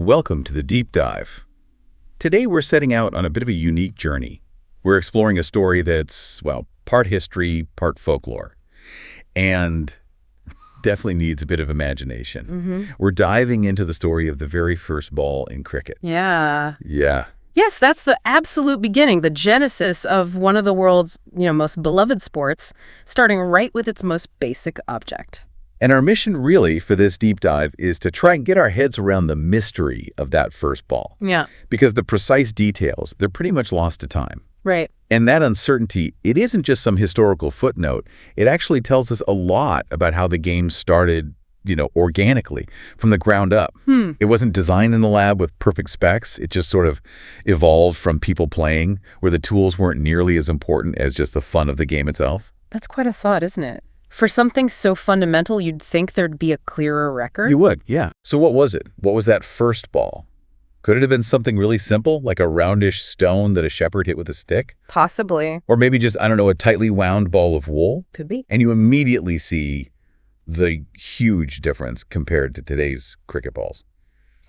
Welcome to the Deep Dive. Today we're setting out on a bit of a unique journey. We're exploring a story that's, well, part history, part folklore, and definitely needs a bit of imagination. We're diving into the story of the very first ball in cricket. Yeah. Yeah. Yes, that's the absolute beginning, the genesis of one of the world's, most beloved sports, starting right with its most basic object. And our mission really for this deep dive is to try and get our heads around the mystery of that first ball. Yeah. Because the precise details, they're pretty much lost to time. Right. And that uncertainty, it isn't just some historical footnote. It actually tells us a lot about how the game started, organically, from the ground up. It wasn't designed in the lab with perfect specs. It just sort of evolved from people playing, where the tools weren't nearly as important as just the fun of the game itself. That's quite a thought, isn't it? For something so fundamental, you'd think there'd be a clearer record. You would, yeah. So what was it? What was that first ball? Could it have been something really simple, like a roundish stone that a shepherd hit with a stick? Possibly. Or maybe just, a tightly wound ball of wool? Could be. And you immediately see the huge difference compared to today's cricket balls.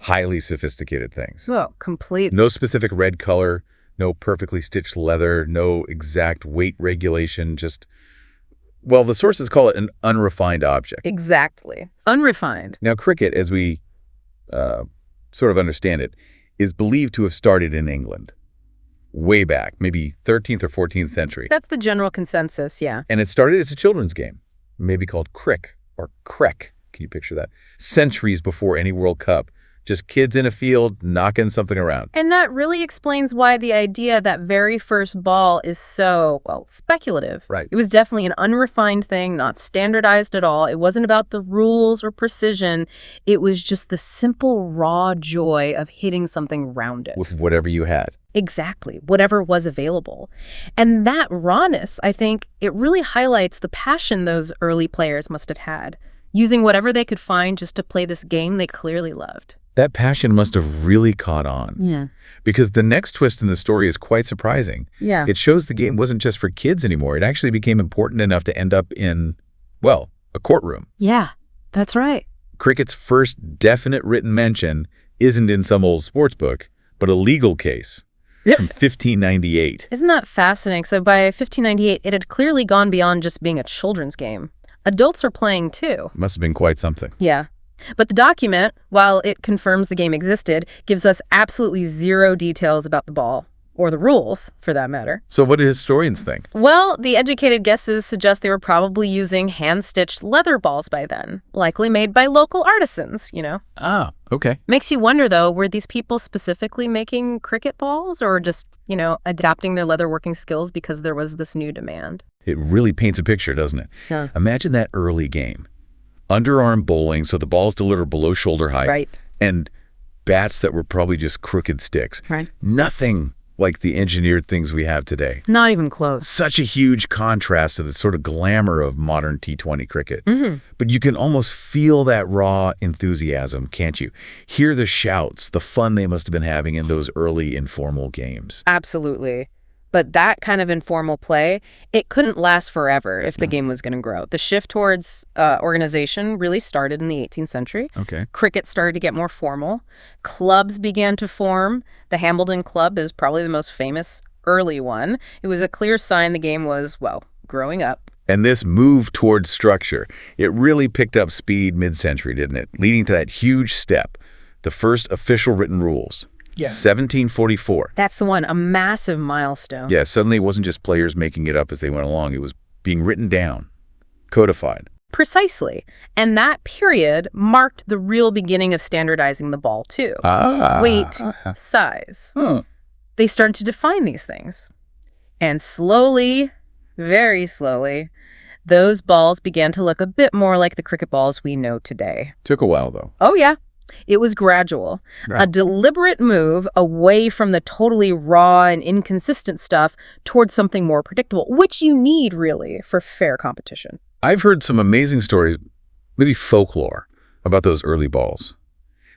Highly sophisticated things. Oh, complete. No specific red color, no perfectly stitched leather, no exact weight regulation, just, well, the sources call it an unrefined object. Exactly. Unrefined. Now, cricket, as we sort of understand it, is believed to have started in England way back, maybe 13th or 14th century. That's the general consensus, yeah. And it started as a children's game, maybe called crick or crek. Can you picture that? Centuries before any World Cup. Just kids in a field knocking something around. And that really explains why the idea that very first ball is so, speculative. Right. It was definitely an unrefined thing, not standardized at all. It wasn't about the rules or precision. It was just the simple, raw joy of hitting something rounded. With whatever you had. Exactly. Whatever was available. And that rawness, I think, it really highlights the passion those early players must have had, using whatever they could find just to play this game they clearly loved. That passion must have really caught on. Yeah. Because the next twist in the story is quite surprising. Yeah. It shows the game wasn't just for kids anymore. It actually became important enough to end up in, well, a courtroom. Yeah, that's right. Cricket's first definite written mention isn't in some old sports book, but a legal case from 1598. Isn't that fascinating? So by 1598, it had clearly gone beyond just being a children's game. Adults were playing too. Must have been quite something. Yeah. But the document, while it confirms the game existed, gives us absolutely zero details about the ball, or the rules, for that matter. So what do historians think? Well, the educated guesses suggest they were probably using hand-stitched leather balls by then, likely made by local artisans, Ah, okay. Makes you wonder, though, were these people specifically making cricket balls, or just, adapting their leather working skills because there was this new demand? It really paints a picture, doesn't it? Yeah. Imagine that early game. Underarm bowling, so the ball's delivered below shoulder height. Right. And bats that were probably just crooked sticks. Right. Nothing like the engineered things we have today. Not even close. Such a huge contrast to the sort of glamour of modern T20 cricket. But you can almost feel that raw enthusiasm, can't you? Hear the shouts, the fun they must have been having in those early informal games. Absolutely. But that kind of informal play, it couldn't last forever if the game was going to grow. The shift towards organization really started in the 18th century. Okay. Cricket started to get more formal. Clubs began to form. The Hambledon Club is probably the most famous early one. It was a clear sign the game was, growing up. And this move towards structure, it really picked up speed mid-century, didn't it? Leading to that huge step, the first official written rules. Yeah. 1744. That's the one, a massive milestone. Yeah, suddenly it wasn't just players making it up as they went along. It was being written down, codified. Precisely. And that period marked the real beginning of standardizing the ball, too. Weight, size. They started to define these things. And slowly, very slowly, those balls began to look a bit more like the cricket balls we know today. Took a while, though. Oh, yeah. It was gradual, a deliberate move away from the totally raw and inconsistent stuff towards something more predictable, which you need, really, for fair competition. I've heard some amazing stories, maybe folklore, about those early balls.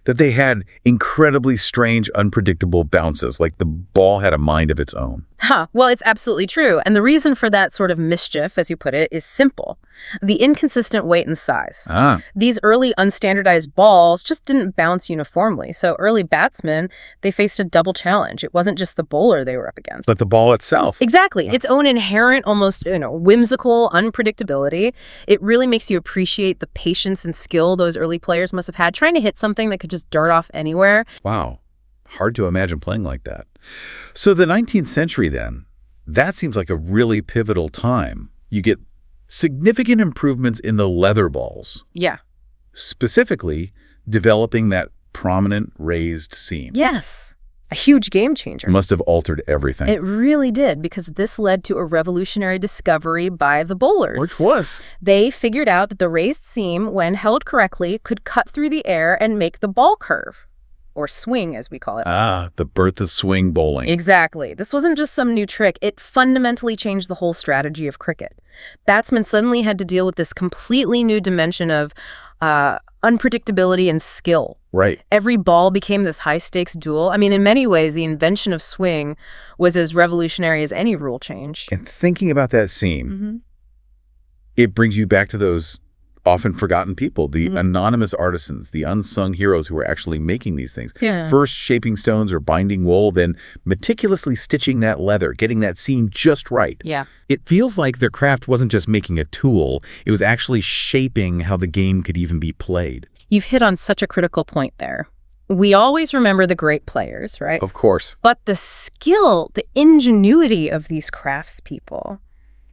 That they had incredibly strange, unpredictable bounces, like the ball had a mind of its own. Well, it's absolutely true. And the reason for that sort of mischief, as you put it, is simple. The inconsistent weight and size. These early unstandardized balls just didn't bounce uniformly. So early batsmen, they faced a double challenge. It wasn't just the bowler they were up against, but the ball itself. Exactly. Its own inherent, almost whimsical unpredictability. It really makes you appreciate the patience and skill those early players must have had trying to hit something that could just dart off anywhere. Wow. Hard to imagine playing like that. So the 19th century then, that seems like a really pivotal time. You get significant improvements in the leather balls. Yeah. Specifically, developing that prominent raised seam. Yes. A huge game changer. Must have altered everything. It really did, because this led to a revolutionary discovery by the bowlers. Which was? They figured out that the raised seam, when held correctly, could cut through the air and make the ball curve. Or swing, as we call it. The birth of swing bowling. Exactly. This wasn't just some new trick. It fundamentally changed the whole strategy of cricket. Batsmen suddenly had to deal with this completely new dimension of unpredictability and skill. Right. Every ball became this high-stakes duel. I mean, in many ways, the invention of swing was as revolutionary as any rule change. And thinking about that seam, it brings you back to those often forgotten people, the anonymous artisans, the unsung heroes who were actually making these things. Yeah. First shaping stones or binding wool, then meticulously stitching that leather, getting that seam just right. Yeah. It feels like their craft wasn't just making a tool, it was actually shaping how the game could even be played. You've hit on such a critical point there. We always remember the great players, right? Of course. But the skill, the ingenuity of these craftspeople,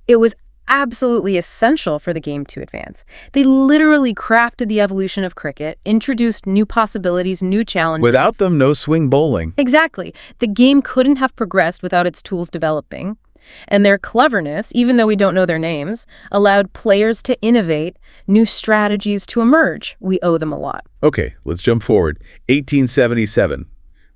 it was absolutely essential for the game to advance. They literally crafted the evolution of cricket, introduced new possibilities, new challenges. Without them, no swing bowling. Exactly. The game couldn't have progressed without its tools developing. And their cleverness, even though we don't know their names, allowed players to innovate, new strategies to emerge. We owe them a lot. Okay, let's jump forward. 1877.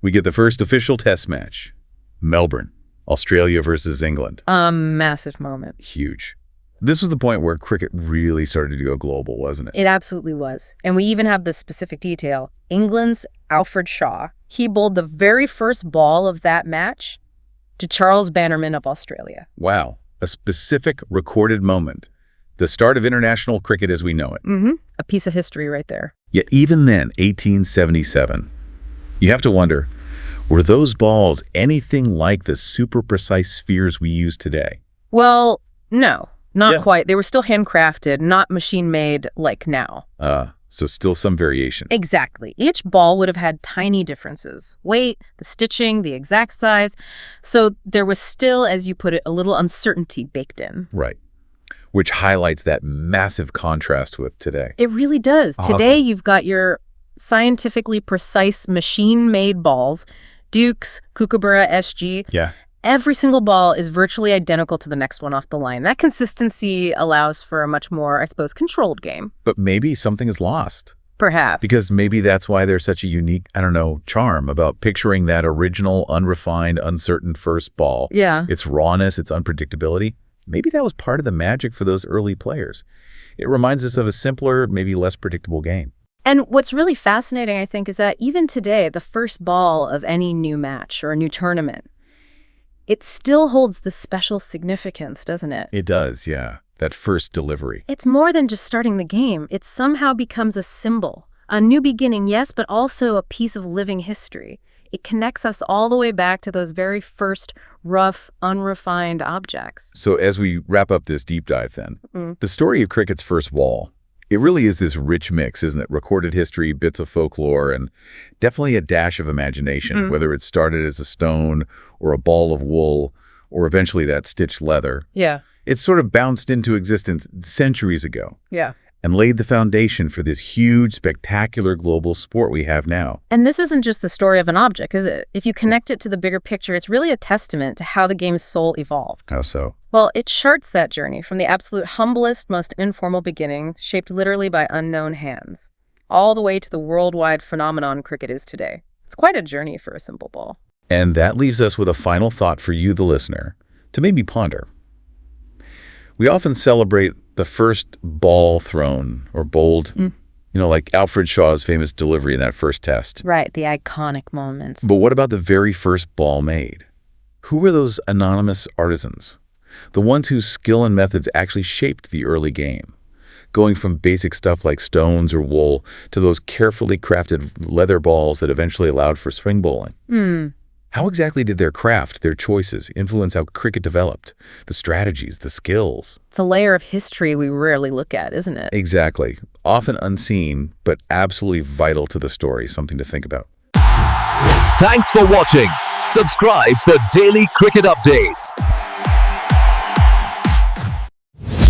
We get the first official test match. Melbourne, Australia versus England. A massive moment. Huge. This was the point where cricket really started to go global, wasn't it? It absolutely was. And we even have this specific detail. England's Alfred Shaw, he bowled the very first ball of that match to Charles Bannerman of Australia. Wow. A specific recorded moment. The start of international cricket as we know it. A piece of history right there. Yet even then, 1877, you have to wonder, were those balls anything like the super precise spheres we use today? Well, no, not quite. They were still handcrafted, not machine-made like now. So still some variation. Exactly. Each ball would have had tiny differences. Weight, the stitching, the exact size. So there was still, as you put it, a little uncertainty baked in. Right. Which highlights that massive contrast with today. It really does. Awesome. Today, you've got your scientifically precise machine-made balls, Dukes, Kookaburra, SG. Yeah. Every single ball is virtually identical to the next one off the line. That consistency allows for a much more, I suppose, controlled game. But maybe something is lost. Perhaps. Because maybe that's why there's such a unique, charm about picturing that original, unrefined, uncertain first ball. Yeah. Its rawness, its unpredictability. Maybe that was part of the magic for those early players. It reminds us of a simpler, maybe less predictable game. And what's really fascinating, I think, is that even today, the first ball of any new match or a new tournament, it still holds the special significance, doesn't it? It does, yeah. That first delivery. It's more than just starting the game. It somehow becomes a symbol. A new beginning, yes, but also a piece of living history. It connects us all the way back to those very first rough, unrefined objects. So as we wrap up this deep dive then, the story of cricket's first ball, it really is this rich mix, isn't it? Recorded history, bits of folklore, and definitely a dash of imagination, whether it started as a stone or a ball of wool or eventually that stitched leather. Yeah. It sort of bounced into existence centuries ago. Yeah. And laid the foundation for this huge, spectacular global sport we have now. And this isn't just the story of an object, is it? If you connect it to the bigger picture, it's really a testament to how the game's soul evolved. How so? Well, it charts that journey from the absolute humblest, most informal beginning, shaped literally by unknown hands, all the way to the worldwide phenomenon cricket is today. It's quite a journey for a simple ball. And that leaves us with a final thought for you, the listener, to maybe ponder. We often celebrate the first ball thrown or bowled, like Alfred Shaw's famous delivery in that first test. Right, the iconic moments. But what about the very first ball made? Who were those anonymous artisans? The ones whose skill and methods actually shaped the early game, going from basic stuff like stones or wool to those carefully crafted leather balls that eventually allowed for swing bowling. How exactly did their craft, their choices, influence how cricket developed? The strategies, the skills? It's a layer of history we rarely look at, isn't it? Exactly. Often unseen, but absolutely vital to the story. Something to think about. Thanks for watching. Subscribe for daily cricket updates.